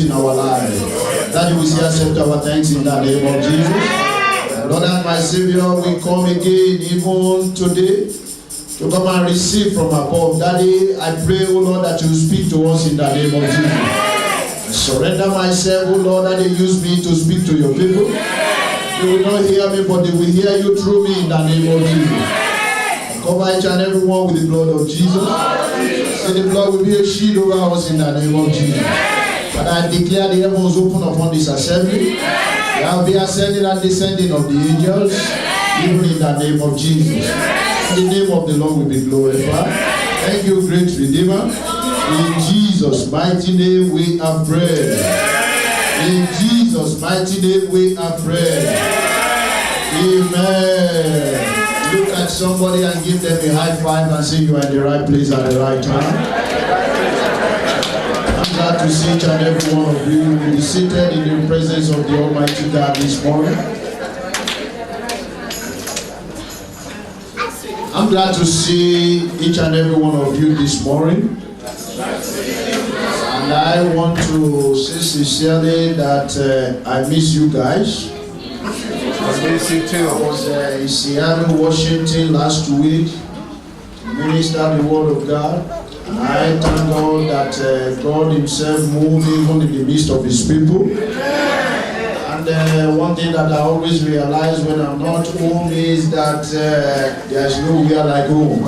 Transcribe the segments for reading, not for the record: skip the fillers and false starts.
In our lives, that we say accept our thanks in the name of Jesus. Lord and my Savior, we come again even today to to come and receive from above. Daddy, I pray, oh Lord, that you speak to us in the name of Jesus. I surrender myself, oh Lord, that you use me to speak to your people. They will not hear me, but they will hear you through me in the name of Jesus. I cover each and every one with the blood of Jesus. Say the blood will be a shield over us in the name of Jesus. But I declare the heavens open upon this assembly. There will be ascending and descending of the angels, even in the name of Jesus. The name of the Lord will be glorified. Thank you, great Redeemer. In Jesus' mighty name we are prayed. In Jesus' mighty name we are prayed. Amen. Look at somebody and give them a high five and say you are in the right place at the right time. I'm glad to see each and every one of you be seated in the presence of the Almighty God this morning. I'm glad to see each and every one of you this morning. And I want to say sincerely that I miss you guys. I miss you too. I was in Seattle, Washington last week to minister the Word of God. And I thank God that God Himself moved even in the midst of His people. And one thing that I always realize when I'm not home is that there's nowhere like home.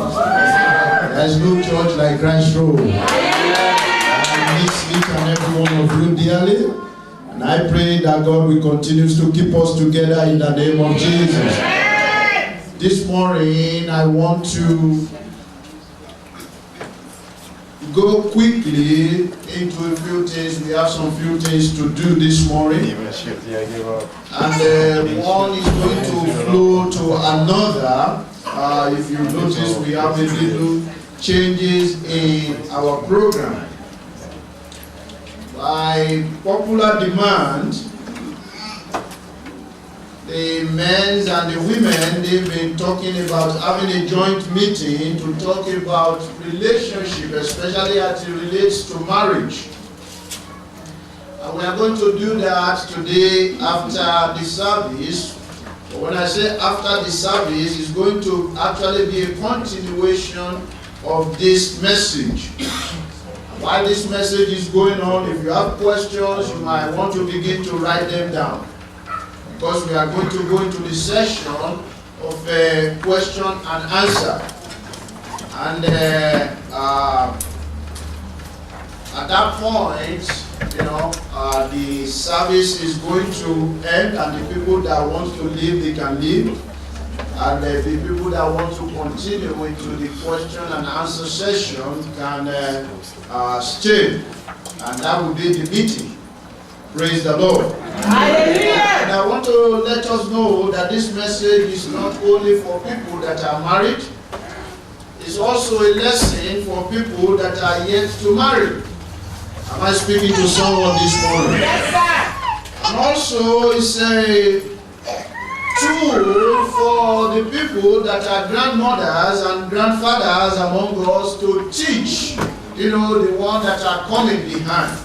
There's no church like Christ Road. I miss each and every one of you dearly. And I pray that God will continue to keep us together in the name of Jesus. This morning I want to go quickly into a few things. We have some few things to do this morning. And one is going to flow to another. If you notice, we have a little changes in our program. By popular demand, the men and the women, they've been talking about having a joint meeting to talk about relationship, especially as it relates to marriage. And we are going to do that today after the service. But when I say after the service, it's going to actually be a continuation of this message. While this message is going on, if you have questions, you might want to begin to write them down. Because we are going to go into the session of question and answer. And at that point, the service is going to end, and the people that want to leave, they can leave. And the people that want to continue into the question and answer session can stay. And that will be the meeting. Praise the Lord. Hallelujah. And I want to let us know that this message is not only for people that are married, it's also a lesson for people that are yet to marry. Am I speaking to someone this morning? Yes, sir. And also it's a tool for the people that are grandmothers and grandfathers among us to teach, the one that are coming behind.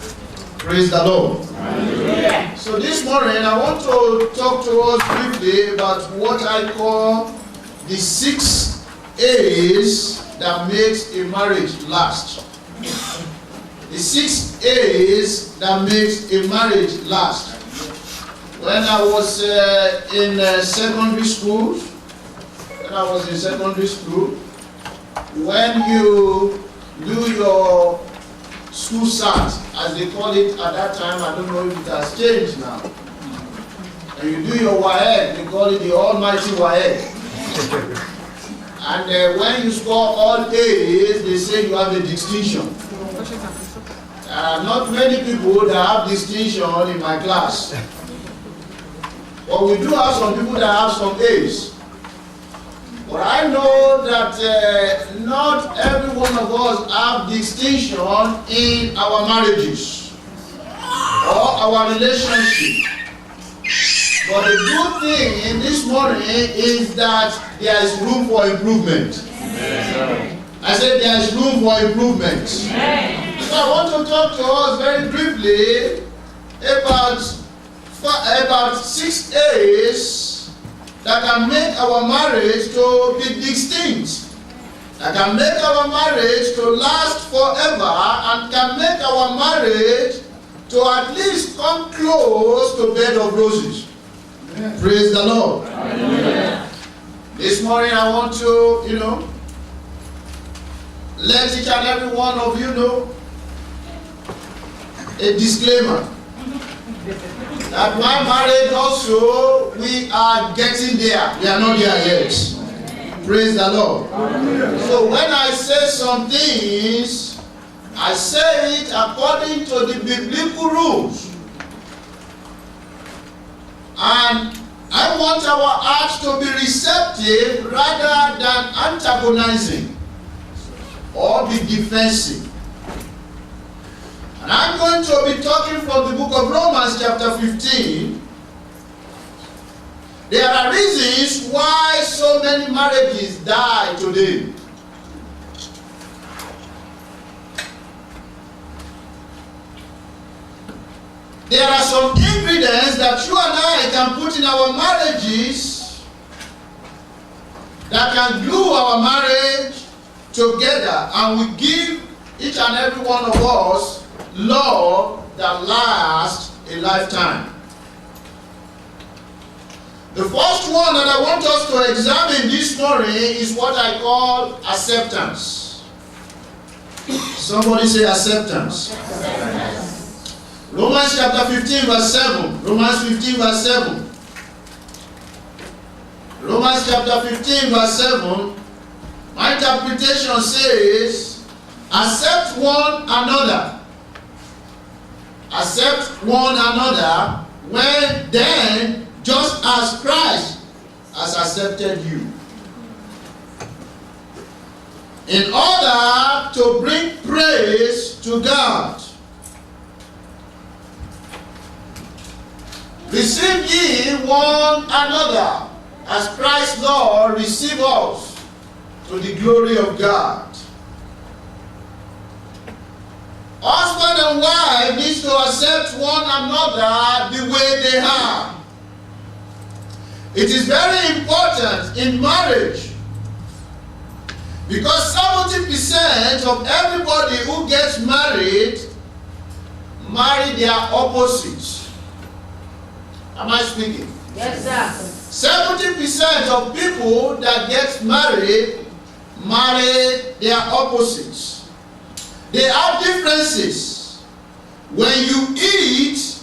Praise the Lord. Hallelujah. So this morning I want to talk to us briefly about what I call the 6 A's that makes a marriage last. The 6 A's that makes a marriage last. When I was in secondary school, when you do your school start, as they call it at that time, I don't know if it has changed now. And you do your WAEC, they call it the Almighty WAEC. And when you score all A's, they say you have a distinction. Not many people that have distinction in my class. But we do have some people that have some A's. But I know that not every one of us have distinction in our marriages or our relationship. But the good thing in this morning is that there is room for improvement. Amen. I said there is room for improvement. Amen. So I want to talk to us very briefly about 6 A's that can make our marriage to be distinct. that can make our marriage to last forever and can make our marriage to at least come close to bed of roses. Amen. Praise the Lord. Amen. This morning I want to, let each and every one of you know a disclaimer that my marriage also, we are getting there. We are not there yet. Praise the Lord. Amen. So when I say some things, I say it according to the biblical rules. And I want our hearts to be receptive rather than antagonizing or be defensive. And I'm going to be talking from the book of Romans chapter 15. There are reasons why so many marriages die today. There are some ingredients that you and I can put in our marriages that can glue our marriage together and will give each and every one of us love that lasts a lifetime. The first one that I want us to examine this morning is what I call acceptance. Somebody say acceptance. Romans chapter 15 verse 7. Romans 15 verse 7. Romans chapter 15 verse 7. My interpretation says, accept one another. Accept one another when then, just as Christ has accepted you, in order to bring praise to God. Receive ye one another, as Christ Lord received us, to the glory of God. Husband and wife need to accept one another the way they are. It is very important in marriage, because 70% of everybody who gets married marry their opposites. Am I speaking? Yes, sir. 70% of people that get married marry their opposites. They have differences. When you eat,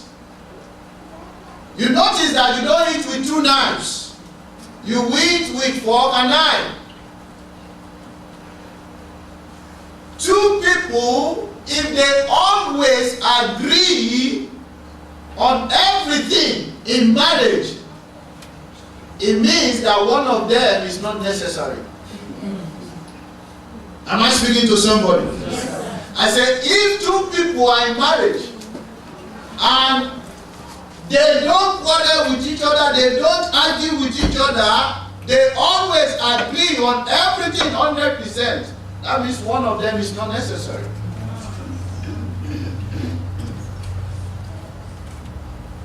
you notice that you don't eat with two knives. You eat with fork and knife. Two people, if they always agree on everything in marriage, it means that one of them is not necessary. Am I speaking to somebody? Yes. I said, if two people are in marriage and they don't quarrel with each other, they don't argue with each other, they always agree on everything 100%, that means one of them is not necessary.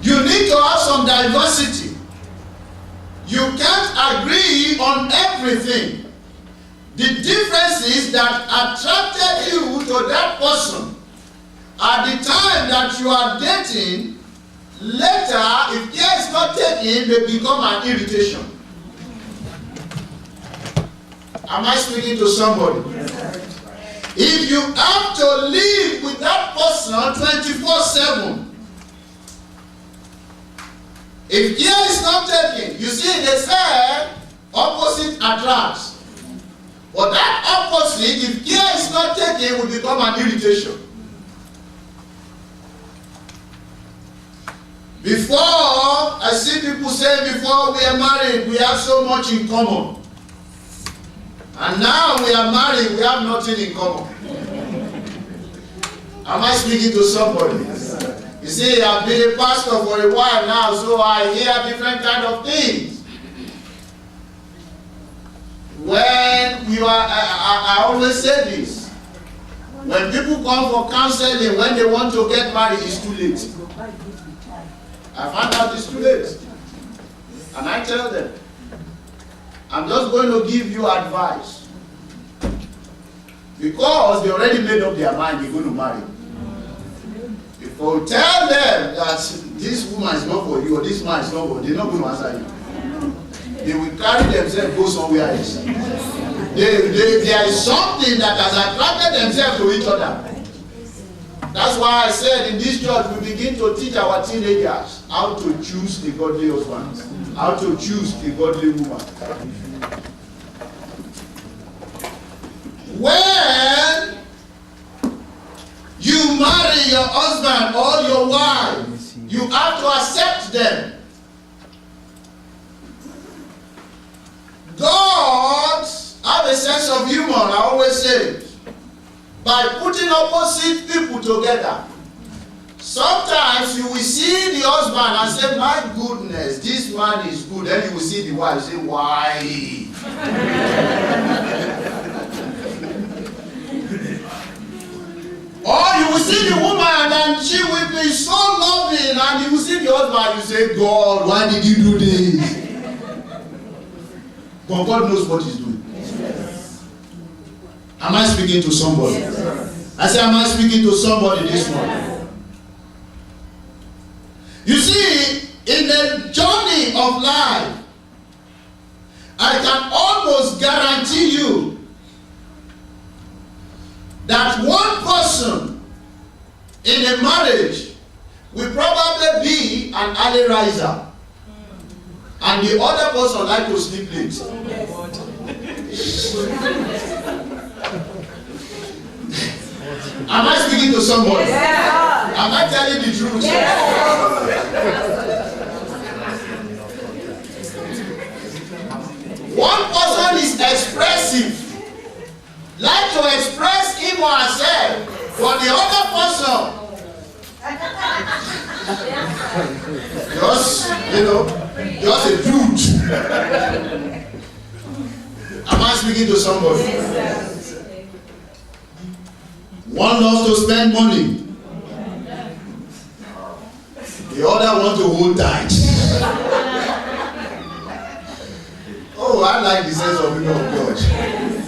You need to have some diversity. You can't agree on everything. The differences that attracted you to that person at the time that you are dating, later, if care is not taken, they become an irritation. Am I speaking to somebody? If you have to live with that person 24/7, if care is not taken, you see, they say opposite attracts. But that opposite, if care is not taken, will become an irritation. Before, I see people say before we are married, we have so much in common. And now we are married, we have nothing in common. Am I speaking to somebody? You see, I've been a pastor for a while now, so I hear different kind of things. When you are, I always say this. When people come for counseling, when they want to get married, it's too late. I find out it's too late. And I tell them, I'm just going to give you advice. Because they already made up their mind they're going to marry. If you tell them that this woman is not for you or this man is not for you, they're not going to answer you. They will carry themselves, go somewhere else. There is something that has attracted themselves to each other. That's why I said in this church we begin to teach our teenagers how to choose a godly husband, how to choose a godly woman. When you marry your husband or your wife, you have to accept them. God has a sense of humor, I always say, by putting opposite people together. Sometimes you will see the husband and say, my goodness, this man is good. Then you will see the wife and say, why? Or you will see the woman and she will be so loving, and you will see the husband and you say, God, why did you do this? But God knows what he's doing. Am I speaking to somebody? I say, am I speaking to somebody this morning? You see, in the journey of life, I can almost guarantee you that one person in a marriage will probably be an early riser, and the other person like to sleep late. Am I speaking to somebody? Yeah. Am I telling the truth? Yeah. One person is expressive, like to express him or herself, but the other person just a dude. Am I speaking to somebody? One loves to spend money. The other wants to hold tight. Oh, I like the sense of humor of God.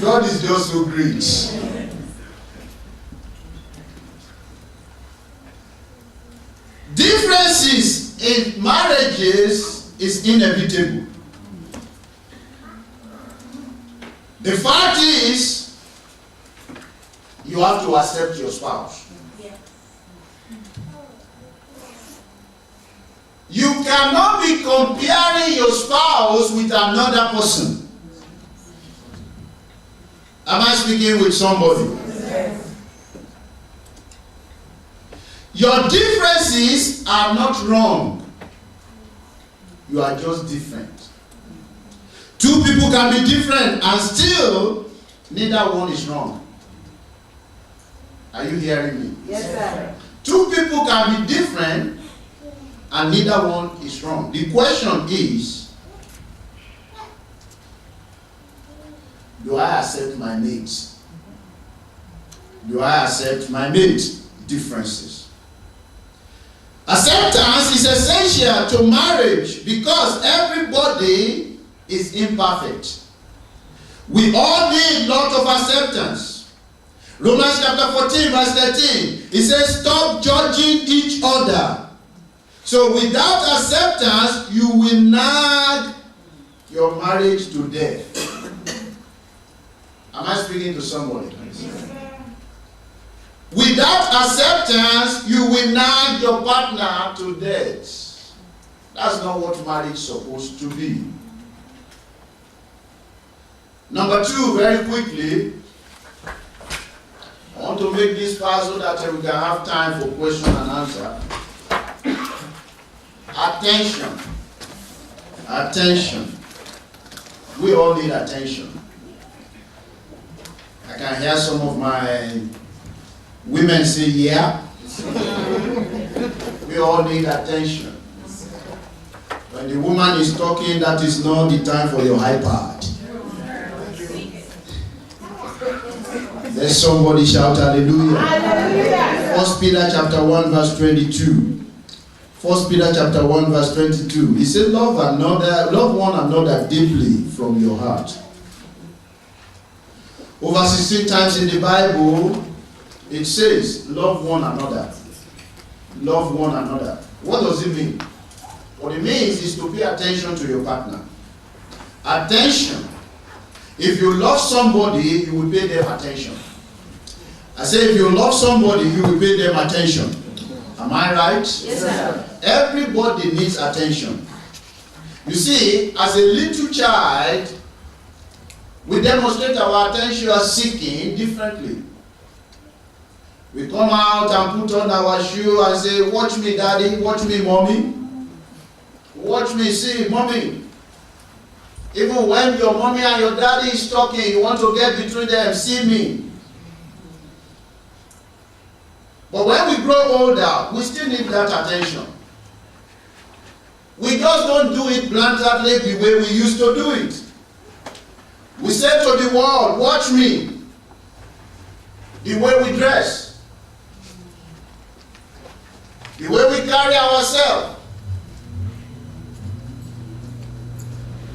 God is just so great. Differences in marriages is inevitable. The fact is, you have to accept your spouse. You cannot be comparing your spouse with another person. Am I speaking with somebody? Your differences are not wrong. You are just different. Two people can be different and still neither one is wrong. Are you hearing me? Yes, sir. Two people can be different and neither one is wrong. The question is, do I accept my mates? Do I accept my mates' differences? Acceptance is essential to marriage because everybody is imperfect. We all need a lot of acceptance. Romans chapter 14 verse 13, it says, stop judging each other. So without acceptance, you will nag your marriage to death. Am I speaking to somebody? Without acceptance, you will nag your partner to death. That's not what marriage is supposed to be. Number two, very quickly, I want to make this fast so that we can have time for question and answer. Attention. Attention. We all need attention. I can hear some of my women say, yeah. We all need attention. When the woman is talking, that is not the time for your iPad. Let somebody shout hallelujah. Hallelujah. 1 Peter chapter 1 verse 22. 1 Peter chapter 1 verse 22. He said, love one another deeply from your heart. Over 16 times in the Bible, it says, love one another. Love one another. What does it mean? What it means is to pay attention to your partner. Attention. If you love somebody, you will pay them attention. I say if you love somebody, you will pay them attention. Am I right? Yes, sir. Everybody needs attention. You see, as a little child, we demonstrate our attention seeking differently. We come out and put on our shoe and say, watch me, daddy, watch me, mommy. Watch me, see, mommy. Even when your mommy and your daddy is talking, you want to get between them, see me. But when we grow older, we still need that attention. We just don't do it blandly the way we used to do it. We say to the world, watch me. The way we dress. The way we carry ourselves.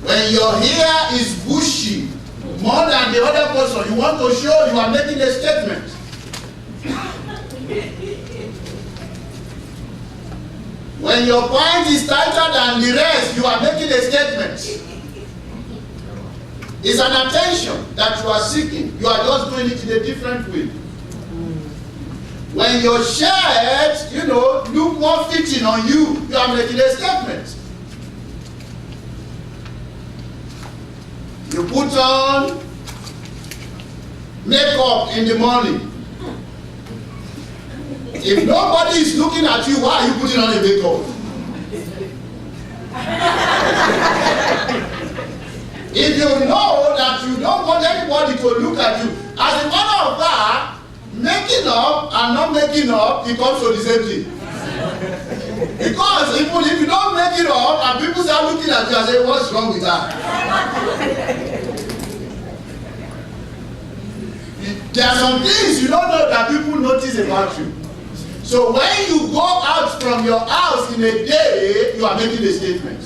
When your hair is bushy more than the other person, you want to show you are making a statement. When your pant is tighter than the rest, you are making a statement. It's an attention that you are seeking. You are just doing it in a different way. When your shirt, look more fitting on you, you are making a statement. You put on makeup in the morning. If nobody is looking at you, why are you putting on a makeup? If you know that you don't want anybody to look at you, as a matter of fact, making up and not making up, it comes to the same thing. Because even if you don't make it up and people start looking at you and say, what's wrong with that? There are some things you don't know that people notice about you. So when you go out from your house in a day, you are making a statement.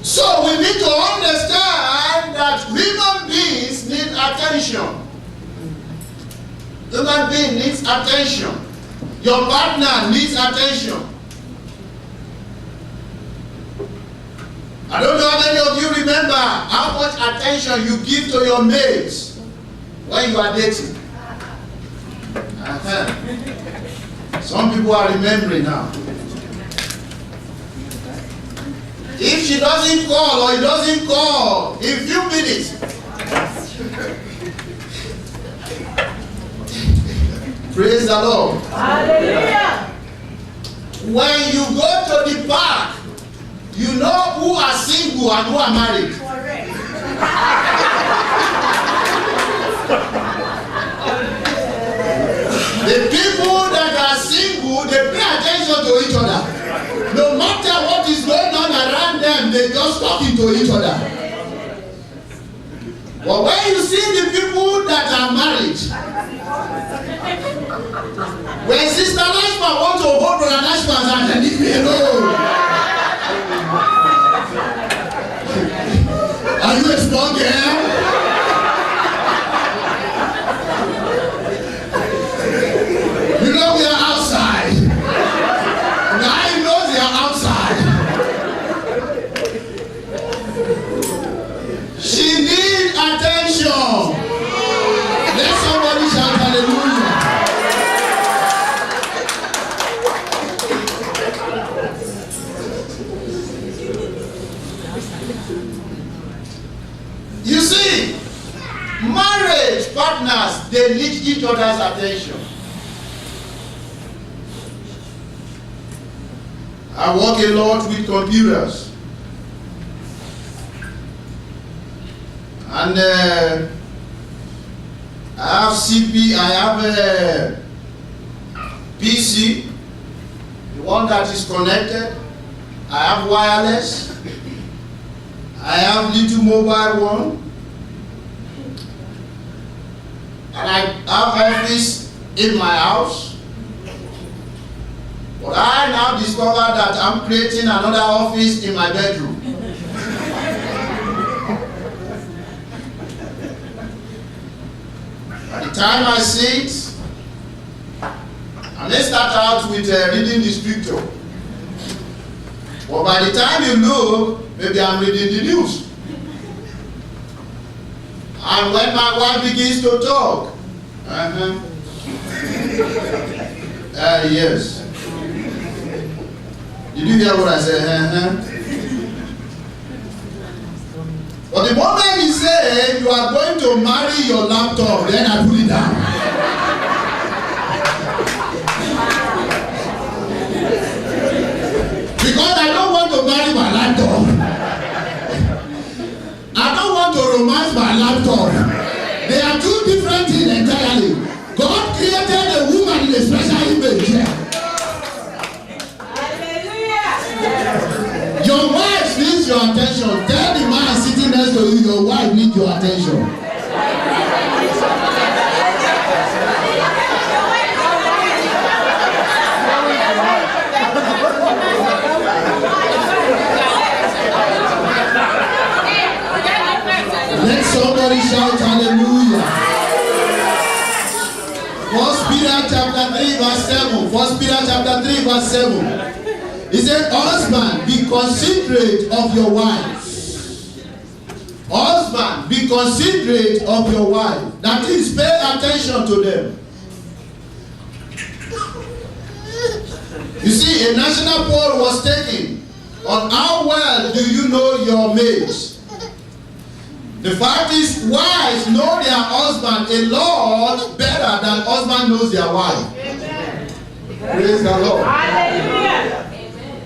So we need to understand that human beings need attention. Human being needs attention. Your partner needs attention. I don't know how many of you remember how much attention you give to your mates when you are dating. Some people are remembering now. If she doesn't call or he doesn't call in a few minutes, praise the Lord. Hallelujah. When you go to the park, you know who are single and who are married. Correct. The people that are single, they pay attention to each other. No matter what is going on around them, they just talking to each other. But when you see the people that are married, when Sister Lashma wants to hold Brother Lashma's hand and leave me alone. Are you a strong girl? You know we are outside. I know they are outside. She needs attention. Let somebody shout hallelujah. You see, marriage partners, they need each other's attention. I work a lot with computers. And I have CP, I have a PC, the one that is connected. I have wireless. I have little mobile one. And I have office in my house. But I now discovered that I'm creating another office in my bedroom. By the time I sit, and let's start out with reading the scripture. But by the time you look, maybe I'm reading the news. And when my wife begins to talk, yes. Did you hear what I said? But the moment you say you are going to marry your laptop, then I put it down. Because I don't want to marry my laptop. I don't want to romance my laptop. They are two different things entirely. God created a woman in a special image. Hallelujah. Your wife needs your attention. Tell the man sitting next to you, your wife needs your attention. Let somebody shout hallelujah. 1 Peter chapter 3 verse 7. 1 Peter chapter 3 verse 7. He said, husband, be considerate of your wife. Husband, be considerate of your wife. That is, pay attention to them. You see, a national poll was taken on how well do you know your mate. The fact is, wives know their husband a lot better than husband knows their wife. Amen. Praise the Lord. Hallelujah.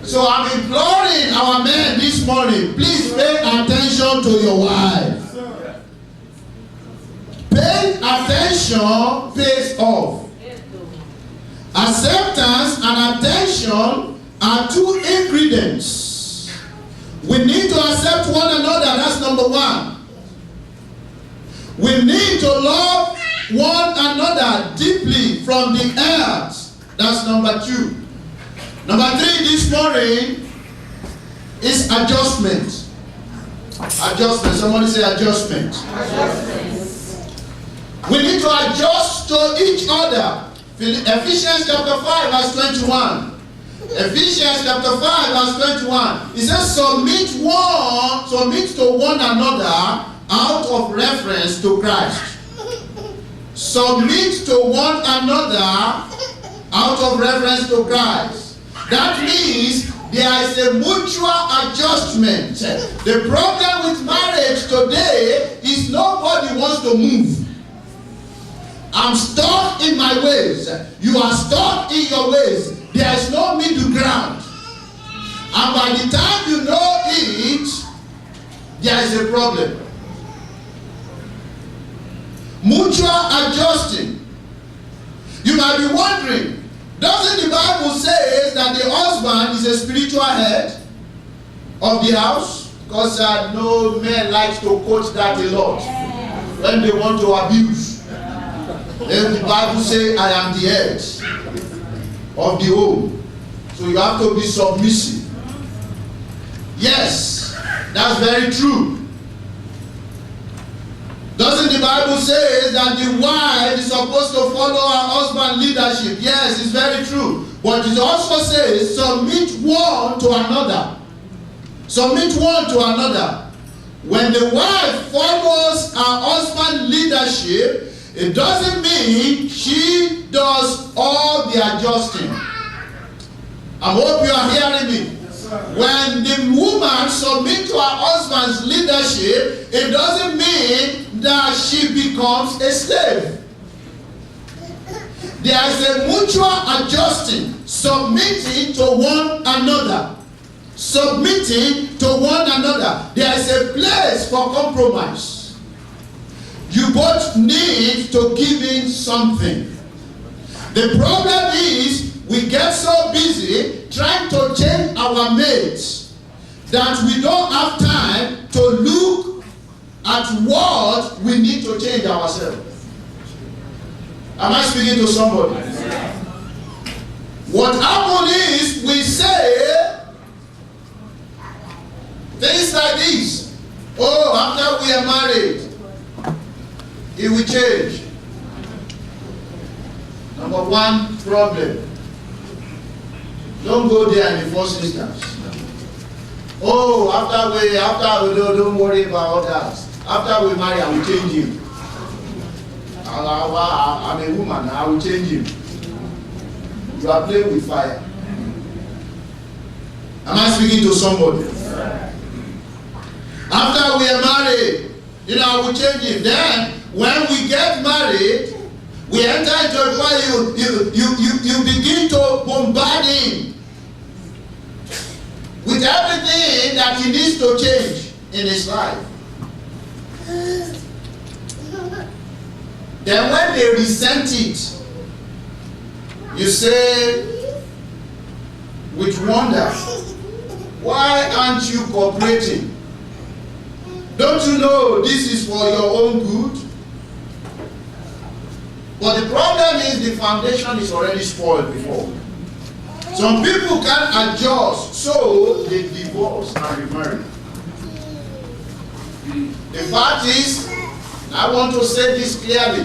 So I'm imploring our men this morning, please pay attention to your wife. Paying attention pays off. Acceptance and attention are two ingredients. We need to accept one another, that's number one. We need to love one another deeply from the heart. That's number two. Number three this morning is adjustment. Adjustment. Somebody say adjustment. Adjustment. We need to adjust to each other. Ephesians chapter 5 verse 21. Ephesians chapter 5 verse 21. It says submit to one another out of reference to Christ. Submit to one another out of reference to Christ. That means there is a mutual adjustment. The problem with marriage today is nobody wants to move. I'm stuck in my ways. You are stuck in your ways. There is no middle ground. And by the time you know it, there is a problem. Mutual adjusting. You might be wondering, doesn't the Bible say that the husband is a spiritual head of the house? Because no man likes to quote that a lot when they want to abuse. Then the Bible says, I am the head of the home. So you have to be submissive. Yes, that's very true. Doesn't the Bible say that the wife is supposed to follow her husband's leadership? Yes, it's very true. But it also says submit one to another. Submit one to another. When the wife follows her husband's leadership, it doesn't mean she does all the adjusting. I hope you are hearing me. When the woman submits to her husband's leadership, it doesn't mean that she becomes a slave. There is a mutual adjusting, submitting to one another. Submitting to one another. There is a place for compromise. You both need to give in something. The problem is we get so busy trying to change our mates that we don't have time to look at what we need to change ourselves. Am I speaking to somebody? What happens is we say things like this. Oh, after we are married, it will change. Number one problem. Don't go there in the first instance. Oh, after we don't worry about that. After we marry, I will change you. I'm a woman, I will change you. You are playing with fire. Am I speaking to somebody? After we are married, I will change him. Then, when we get married, we enter into a fire. You begin to bombard him with everything that he needs to change in his life. Then when they resent it, you say with wonder, why aren't you cooperating? Don't you know this is for your own good? But the problem is the foundation is already spoiled before. Some people can't adjust, so they divorce and remarry. The fact is, I want to say this clearly,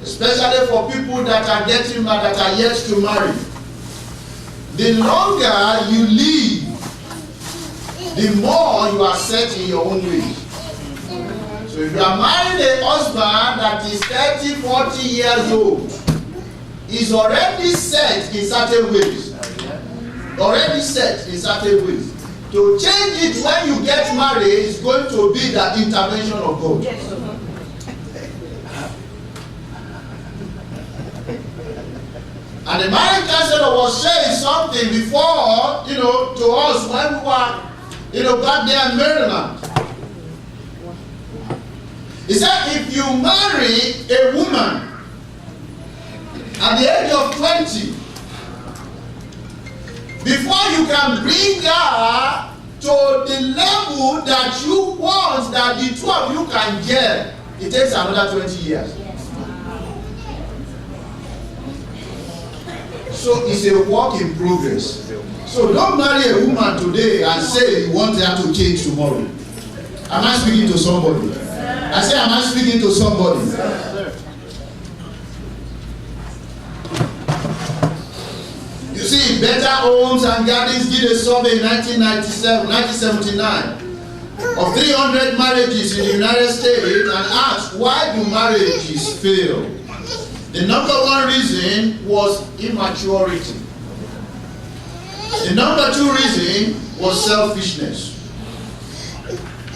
especially for people that are getting married, that are yet to marry. The longer you live, the more you are set in your own ways. So if you are marrying a husband that is 30, 40 years old, he's already set in certain ways. Already set in certain ways. To change it when you get married is going to be the intervention of God. Yes. And the marriage counselor was saying something before, to us when we were, back there in Maryland. He said, if you marry a woman at the age of 20, before you can bring her to the level that you want, that the two of you can get, it takes another 20 years. So it's a work in progress. So don't marry a woman today and say you want her to change tomorrow. Am I speaking to somebody? I say, am I speaking to somebody? You see, Better Homes and Gardens did a survey in 1979 of 300 marriages in the United States and asked, why do marriages fail? The number one reason was immaturity. The number two reason was selfishness.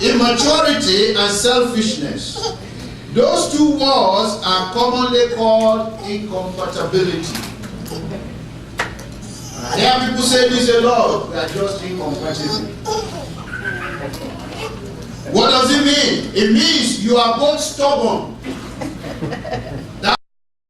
Immaturity and selfishness. Those two words are commonly called incompatibility. I hear people say this a lot, we are just incompatible. What does it mean? It means you are both stubborn.